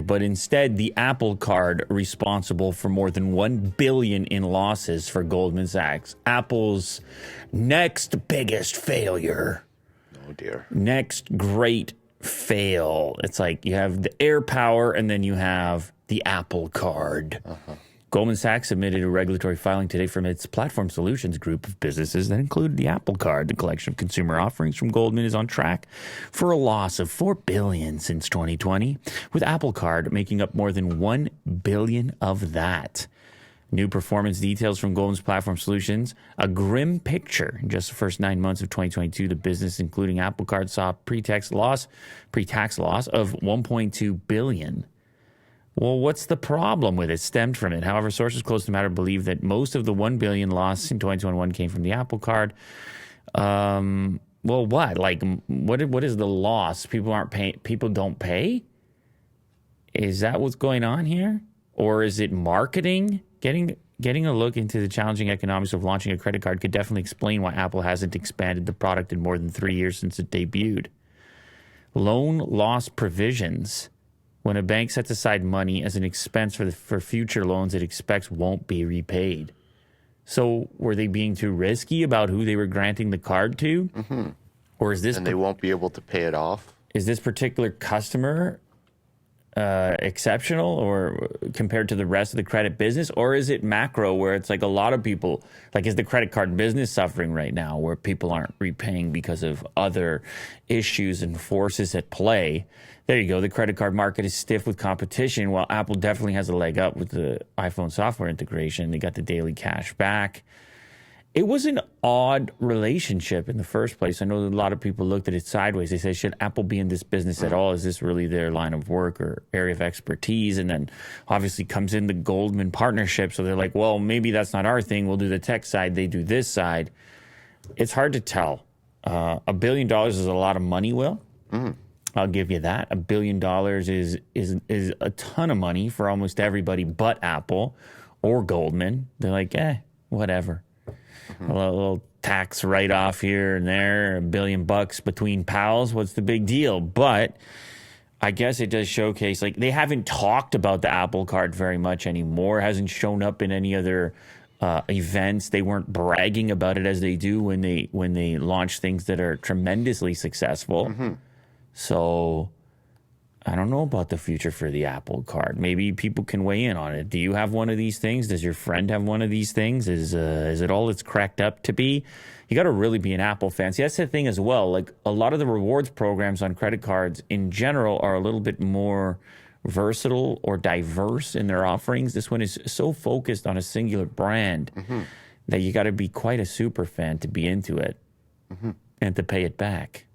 but instead the Apple Card responsible for more than $1 billion in losses for Goldman Sachs. Apple's next biggest failure. Oh dear. Next great fail. It's like you have the Air Power and then you have the Apple Card. Goldman Sachs submitted a regulatory filing today from its Platform Solutions group of businesses that include the Apple Card. The collection of consumer offerings from Goldman is on track for a loss of $4 billion since 2020, with Apple Card making up more than $1 billion of that. New performance details from Goldman's Platform Solutions, a grim picture. In just the first 9 months of 2022, the business, including Apple Card, saw pre-tax loss of $1.2 billion. Well, what's the problem with it? Stemmed from it. However, sources close to the matter believe that most of the $1 billion loss in 2021 came from the Apple Card. Well, what? Like, what is the loss? People aren't paying. People don't pay. Is that what's going on here, or is it marketing? Getting a look into the challenging economics of launching a credit card could definitely explain why Apple hasn't expanded the product in more than 3 years since it debuted. Loan loss provisions. When a bank sets aside money as an expense for future loans it expects won't be repaid. So were they being too risky about who they were granting the card to? Mm-hmm. Or is this... And they won't be able to pay it off? Is this particular customer exceptional or compared to the rest of the credit business? Or is it macro where it's like a lot of people, like is the credit card business suffering right now where people aren't repaying because of other issues and forces at play? There you go. The credit card market is stiff with competition, while Apple definitely has a leg up with the iPhone software integration. They got the daily cash back. It was an odd relationship in the first place. I know a lot of people looked at it sideways. They say, should Apple be in this business at all? Is this really their line of work or area of expertise? And then obviously comes in the Goldman partnership. So they're like, well, maybe that's not our thing. We'll do the tech side. They do this side. It's hard to tell. $1 billion is a lot of money, Will. Mm-hmm. I'll give you that. $1 billion is a ton of money for almost everybody but Apple or Goldman. They're like, whatever. Mm-hmm. A little tax write-off here and there, $1 billion between pals. What's the big deal? But I guess it does showcase, like, they haven't talked about the Apple Card very much anymore. It hasn't shown up in any other events. They weren't bragging about it as they do when they launch things that are tremendously successful. Mm-hmm. So I don't know about the future for the Apple Card. Maybe people can weigh in on it. Do you have one of these things? Does your friend have one of these things? Is it all it's cracked up to be? You got to really be an Apple fan. See, that's the thing as well. Like a lot of the rewards programs on credit cards in general are a little bit more versatile or diverse in their offerings. This one is so focused on a singular brand that you got to be quite a super fan to be into it and to pay it back.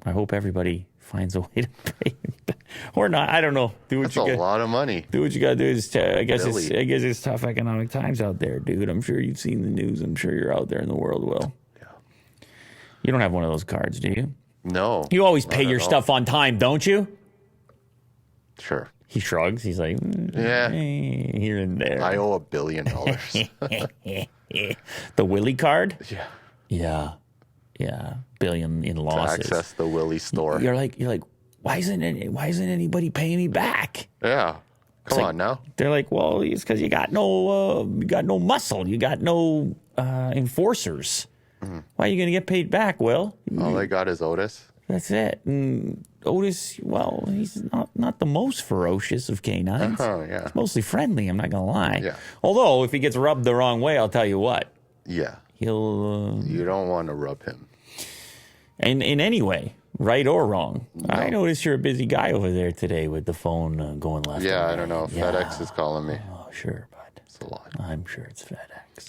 I hope everybody finds a way to pay it back. Or not. I don't know. That's a lot of money. Do what you got to do. I guess it's tough economic times out there, dude. I'm sure you've seen the news. I'm sure you're out there in the world, Will. Yeah. You don't have one of those cards, do you? No. You always pay your stuff on time, don't you? Sure. He shrugs. He's like, here and there. I owe $1 billion. The Willie card? Yeah. Yeah. Yeah, billion in losses. To access the Willie store. You're like, why isn't anybody paying me back? Yeah, come on now. They're like, well, it's because you got no muscle, you got no enforcers. Mm-hmm. Why are you gonna get paid back, Will? All they got is Otis. That's it. And Otis, well, he's not the most ferocious of canines. Yeah. He's mostly friendly. I'm not gonna lie. Yeah. Although if he gets rubbed the wrong way, I'll tell you what. Yeah. He'll. You don't want to rub him. In any way, right or wrong. No. I noticed you're a busy guy over there today with the phone going left. Yeah, I don't know. FedEx is calling me. Oh, sure, bud. It's a lot. I'm sure it's FedEx.